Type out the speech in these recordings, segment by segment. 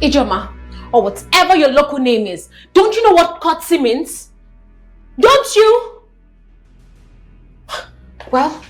Ijoma, or whatever your local name is, don't you know what courtesy means? Don't you? Well,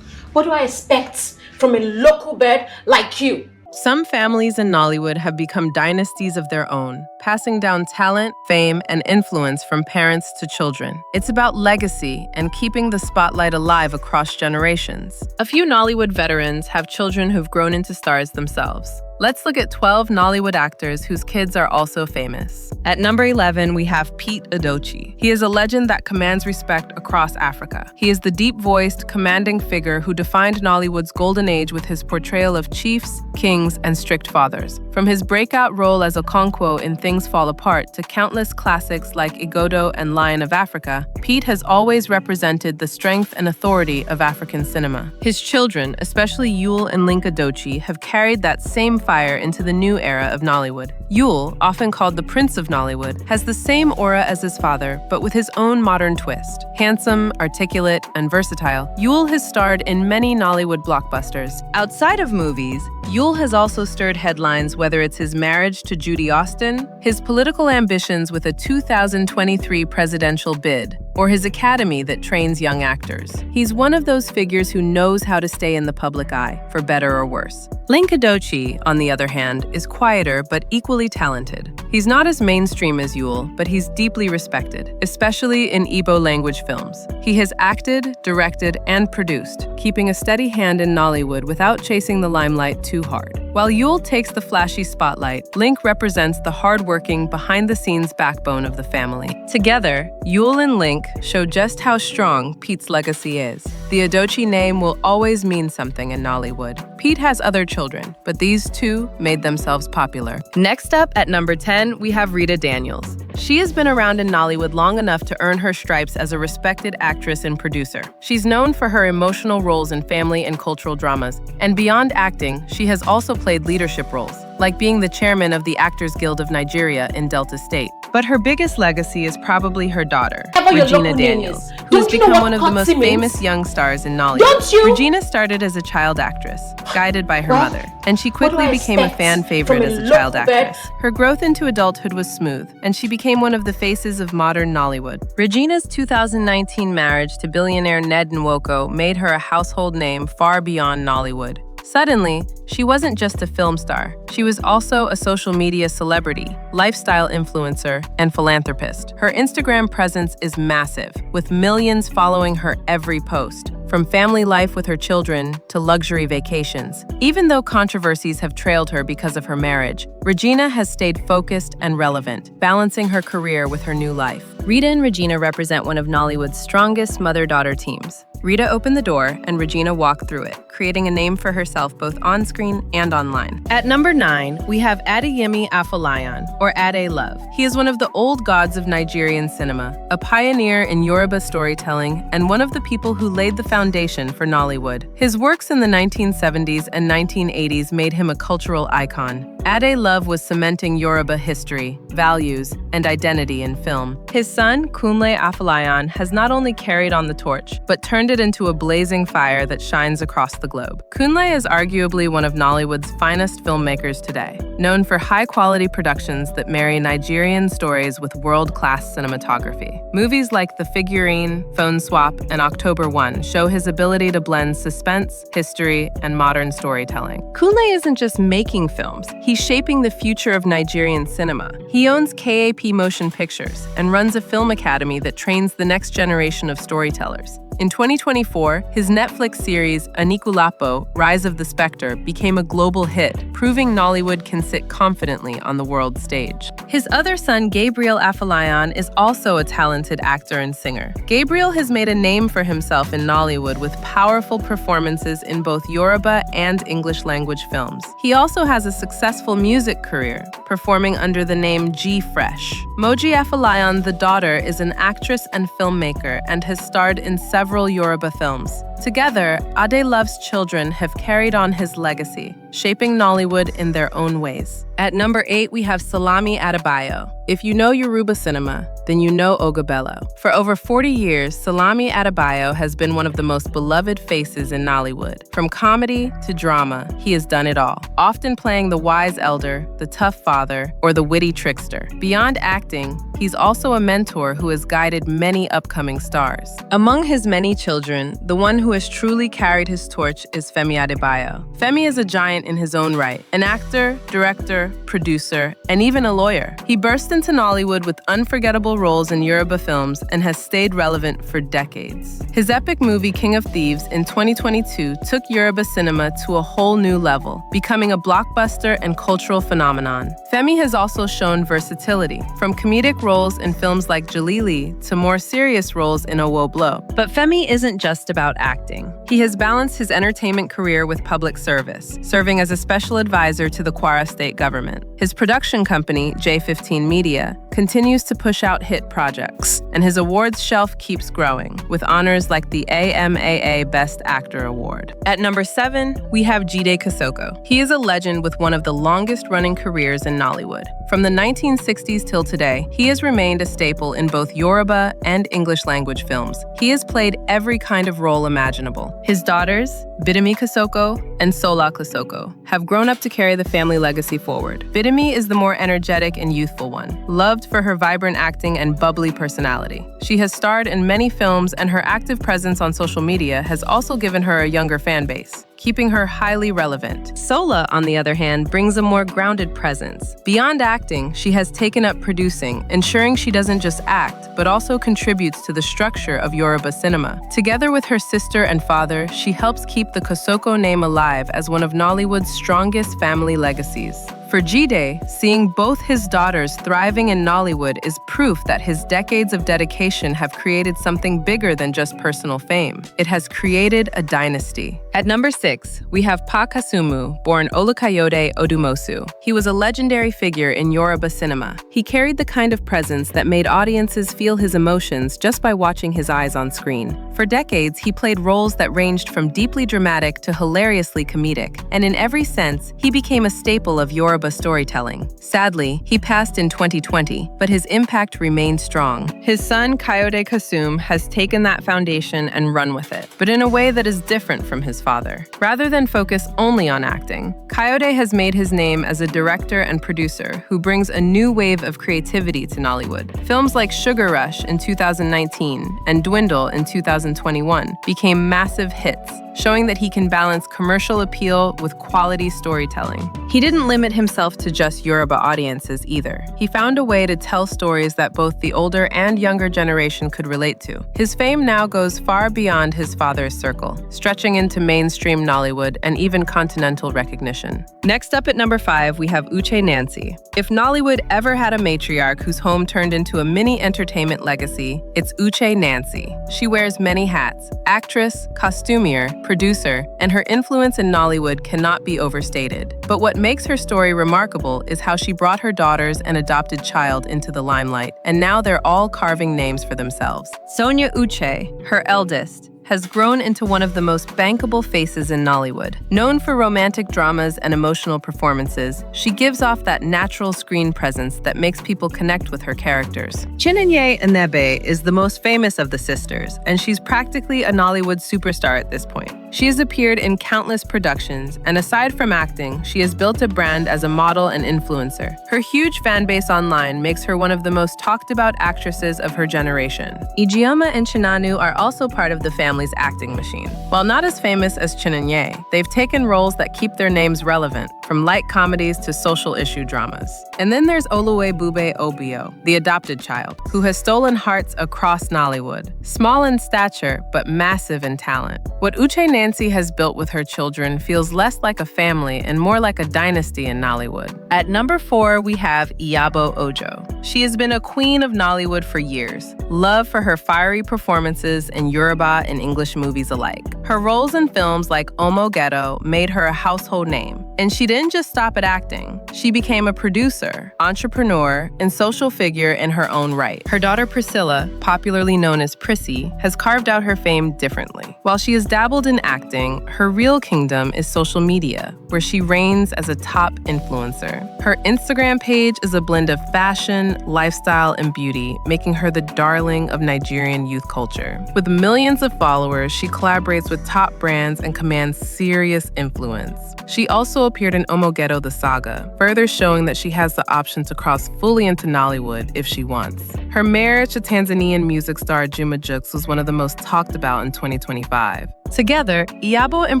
what do I expect from a local bird like you? Some families in Nollywood have become dynasties of their own, passing down talent, fame, and influence from parents to children. It's about legacy and keeping the spotlight alive across generations. A few Nollywood veterans have children who've grown into stars themselves. Let's look at 12 Nollywood actors whose kids are also famous. At number 11, we have Pete Edochie. He is a legend that commands respect across Africa. He is the deep-voiced, commanding figure who defined Nollywood's golden age with his portrayal of chiefs, kings, and strict fathers. From his breakout role as Okonkwo in Things Fall Apart to countless classics like Igodo and Lion of Africa, Pete has always represented the strength and authority of African cinema. His children, especially Yul and Link Edochie, have carried that same fire into the new era of Nollywood. Yul, often called the Prince of Nollywood, has the same aura as his father, but with his own modern twist. Handsome, articulate, and versatile, Yul has starred in many Nollywood blockbusters. Outside of movies, Yul has also stirred headlines, whether it's his marriage to Judy Austin, his political ambitions with a 2023 presidential bid, or his academy that trains young actors. He's one of those figures who knows how to stay in the public eye, for better or worse. Link Edochie, on the other hand, is quieter but equally talented. He's not as mainstream as Yul, but he's deeply respected, especially in Igbo language films. He has acted, directed, and produced, keeping a steady hand in Nollywood without chasing the limelight too hard. While Yul takes the flashy spotlight, Link represents the hard-working, behind-the-scenes backbone of the family. Together, Yul and Link show just how strong Pete's legacy is. The Edochie name will always mean something in Nollywood. Pete has other children, but these two made themselves popular. Next up, at number 10, we have Rita Daniels. She has been around in Nollywood long enough to earn her stripes as a respected actress and producer. She's known for her emotional roles in family and cultural dramas, and beyond acting, she has also played leadership roles, like being the chairman of the Actors Guild of Nigeria in Delta State. But her biggest legacy is probably her daughter, Regina Daniels, who's become one of the most famous young stars in Nollywood. Regina started as a child actress, guided by her mother, and she quickly became a fan favorite as a child actress. Her growth into adulthood was smooth, and she became one of the faces of modern Nollywood. Regina's 2019 marriage to billionaire Ned Nwoko made her a household name far beyond Nollywood. Suddenly, she wasn't just a film star. She was also a social media celebrity, lifestyle influencer, and philanthropist. Her Instagram presence is massive, with millions following her every post, from family life with her children to luxury vacations. Even though controversies have trailed her because of her marriage, Regina has stayed focused and relevant, balancing her career with her new life. Rita and Regina represent one of Nollywood's strongest mother-daughter teams. Rita opened the door, and Regina walked through it, creating a name for herself both on-screen and online. At number 9, we have Adeyemi Afolayan, or Ade Love. He is one of the old gods of Nigerian cinema, a pioneer in Yoruba storytelling, and one of the people who laid the foundation for Nollywood. His works in the 1970s and 1980s made him a cultural icon. Ade Love was cementing Yoruba history, values, and identity in film. His son, Kunle Afolayan, has not only carried on the torch, but turned it into a blazing fire that shines across the globe. Kunle is arguably one of Nollywood's finest filmmakers today, known for high-quality productions that marry Nigerian stories with world-class cinematography. Movies like The Figurine, Phone Swap, and October 1 show his ability to blend suspense, history, and modern storytelling. Kunle isn't just making films, he's shaping the future of Nigerian cinema. He owns KAP Motion Pictures and runs a film academy that trains the next generation of storytellers. In 2024, his Netflix series Anikulapo, Rise of the Spectre, became a global hit, proving Nollywood can sit confidently on the world stage. His other son, Gabriel Afolayan, is also a talented actor and singer. Gabriel has made a name for himself in Nollywood with powerful performances in both Yoruba and English language films. He also has a successful music career, performing under the name G Fresh. Moji Afolayan, the daughter, is an actress and filmmaker and has starred in several Yoruba films. Together, Ade Love's children have carried on his legacy, shaping Nollywood in their own ways. At number 8, we have Salami Adebayo. If you know Yoruba cinema, then you know Ogabello. For over 40 years, Salami Adebayo has been one of the most beloved faces in Nollywood. From comedy to drama, he has done it all, often playing the wise elder, the tough father, or the witty trickster. Beyond acting, he's also a mentor who has guided many upcoming stars. Among his many children, the one who has truly carried his torch is Femi Adebayo. Femi is a giant in his own right, an actor, director, producer, and even a lawyer. He burst into Nollywood with unforgettable roles in Yoruba films and has stayed relevant for decades. His epic movie King of Thieves in 2022 took Yoruba cinema to a whole new level, becoming a blockbuster and cultural phenomenon. Femi has also shown versatility, from comedic roles in films like Jalili to more serious roles in Owo Blow. But Femi isn't just about acting. He has balanced his entertainment career with public service, serving as a special advisor to the Kwara state government. His production company, J15 Media, continues to push out hit projects, and his awards shelf keeps growing, with honors like the AMAA Best Actor Award. At number 7, we have Jide Kosoko. He is a legend with one of the longest-running careers in Nollywood. From the 1960s till today, he has remained a staple in both Yoruba and English-language films. He has played every kind of role imaginable. His daughters, Bidemi Kosoko and Sola Kosoko, have grown up to carry the family legacy forward. Bidemi is the more energetic and youthful one, loved for her vibrant acting and bubbly personality. She has starred in many films, and her active presence on social media has also given her a younger fan base, keeping her highly relevant. Sola, on the other hand, brings a more grounded presence. Beyond acting, she has taken up producing, ensuring she doesn't just act, but also contributes to the structure of Yoruba cinema. Together with her sister and father, she helps keep the Kosoko name alive as one of Nollywood's strongest family legacies. For Jide, seeing both his daughters thriving in Nollywood is proof that his decades of dedication have created something bigger than just personal fame. It has created a dynasty. At number 6, we have Pa Kasumu, born Kayode Odumosu. He was a legendary figure in Yoruba cinema. He carried the kind of presence that made audiences feel his emotions just by watching his eyes on screen. For decades, he played roles that ranged from deeply dramatic to hilariously comedic, and in every sense, he became a staple of Yoruba storytelling. Sadly, he passed in 2020, but his impact remained strong. His son, Kayode Kasum, has taken that foundation and run with it, but in a way that is different from his father. Rather than focus only on acting, Kayode has made his name as a director and producer who brings a new wave of creativity to Nollywood. Films like Sugar Rush in 2019 and Dwindle in 2021 became massive hits, showing that he can balance commercial appeal with quality storytelling. He didn't limit himself to just Yoruba audiences either. He found a way to tell stories that both the older and younger generation could relate to. His fame now goes far beyond his father's circle, stretching into mainstream Nollywood and even continental recognition. Next up at number 5, we have Uche Nancy. If Nollywood ever had a matriarch whose home turned into a mini entertainment legacy, it's Uche Nancy. She wears many hats: actress, costumier, producer, and her influence in Nollywood cannot be overstated. But what makes her story remarkable is how she brought her daughters and adopted child into the limelight, and now they're all carving names for themselves. Sonia Uche, her eldest, has grown into one of the most bankable faces in Nollywood. Known for romantic dramas and emotional performances, she gives off that natural screen presence that makes people connect with her characters. Chinenye Enebe is the most famous of the sisters, and she's practically a Nollywood superstar at this point. She has appeared in countless productions, and aside from acting, she has built a brand as a model and influencer. Her huge fan base online makes her one of the most talked about actresses of her generation. Ijeoma and Chinanu are also part of the family's acting machine. While not as famous as Chinenye, they've taken roles that keep their names relevant, from light comedies to social issue dramas. And then there's Oluwebube Obio, the adopted child, who has stolen hearts across Nollywood. Small in stature, but massive in talent. What Uche Nancy has built with her children feels less like a family and more like a dynasty in Nollywood. At number 4, we have Iyabo Ojo. She has been a queen of Nollywood for years, loved for her fiery performances in Yoruba and English movies alike. Her roles in films like Omo Ghetto made her a household name, And she didn't just stop at acting. She became a producer, entrepreneur, and social figure in her own right. Her daughter Priscilla, popularly known as Prissy, has carved out her fame differently. While she has dabbled in acting, her real kingdom is social media, where she reigns as a top influencer. Her Instagram page is a blend of fashion, lifestyle, and beauty, making her the darling of Nigerian youth culture. With millions of followers, she collaborates with top brands and commands serious influence. She also appeared in Omogedo the Saga, further showing that she has the option to cross fully into Nollywood if she wants. Her marriage to Tanzanian music star Juma Jux was one of the most talked about in 2025. Together, Iyabo and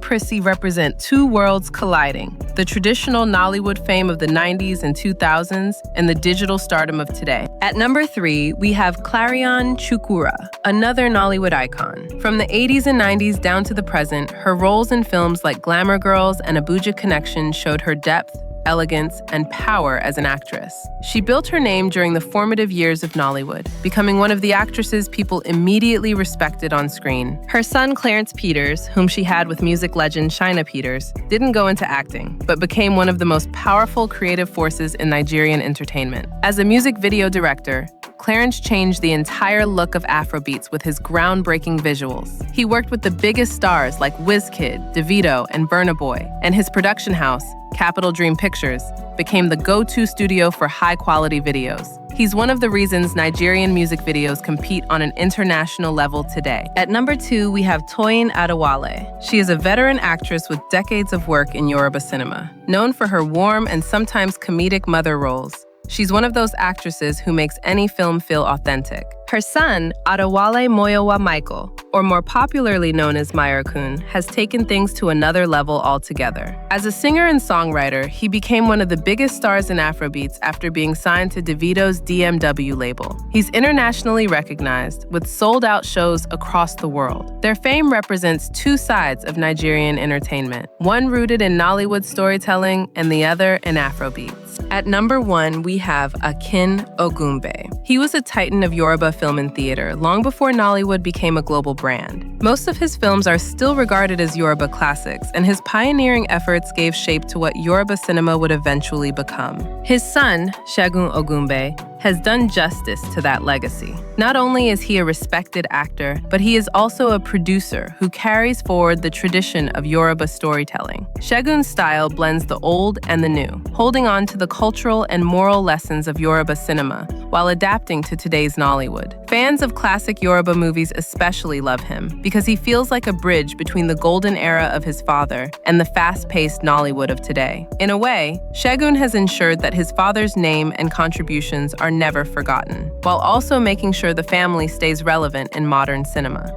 Prissy represent two worlds colliding: the traditional Nollywood fame of the 90s and 2000s and the digital stardom of today. At number 3, we have Clarion Chukwura, another Nollywood icon. From the 80s and 90s down to the present, her roles in films like Glamour Girls and Abuja Connection showed her depth, elegance, and power as an actress. She built her name during the formative years of Nollywood, becoming one of the actresses people immediately respected on screen. Her son Clarence Peters, whom she had with music legend Shina Peters, didn't go into acting, but became one of the most powerful creative forces in Nigerian entertainment. As a music video director, Clarence changed the entire look of Afrobeats with his groundbreaking visuals. He worked with the biggest stars like Wizkid, Davido, and Burna Boy, and his production house, Capital Dream Pictures, became the go-to studio for high-quality videos. He's one of the reasons Nigerian music videos compete on an international level today. At number 2, we have Toyin Adewale. She is a veteran actress with decades of work in Yoruba cinema. Known for her warm and sometimes comedic mother roles, she's one of those actresses who makes any film feel authentic. Her son, Adewale Moyowa Michael, or more popularly known as Mayor-kun, has taken things to another level altogether. As a singer and songwriter, he became one of the biggest stars in Afrobeats after being signed to Davido's DMW label. He's internationally recognized, with sold-out shows across the world. Their fame represents two sides of Nigerian entertainment, one rooted in Nollywood storytelling and the other in Afrobeats. At number 1, we have Akin Omoboye. He was a titan of Yoruba film and theater long before Nollywood became a global brand. Most of his films are still regarded as Yoruba classics, and his pioneering efforts gave shape to what Yoruba cinema would eventually become. His son, Segun Ogunbe, has done justice to that legacy. Not only is he a respected actor, but he is also a producer who carries forward the tradition of Yoruba storytelling. Segun's style blends the old and the new, holding on to the cultural and moral lessons of Yoruba cinema while adapting to today's Nollywood. Fans of classic Yoruba movies especially love him because he feels like a bridge between the golden era of his father and the fast-paced Nollywood of today. In a way, Segun has ensured that his father's name and contributions are never forgotten, while also making sure the family stays relevant in modern cinema.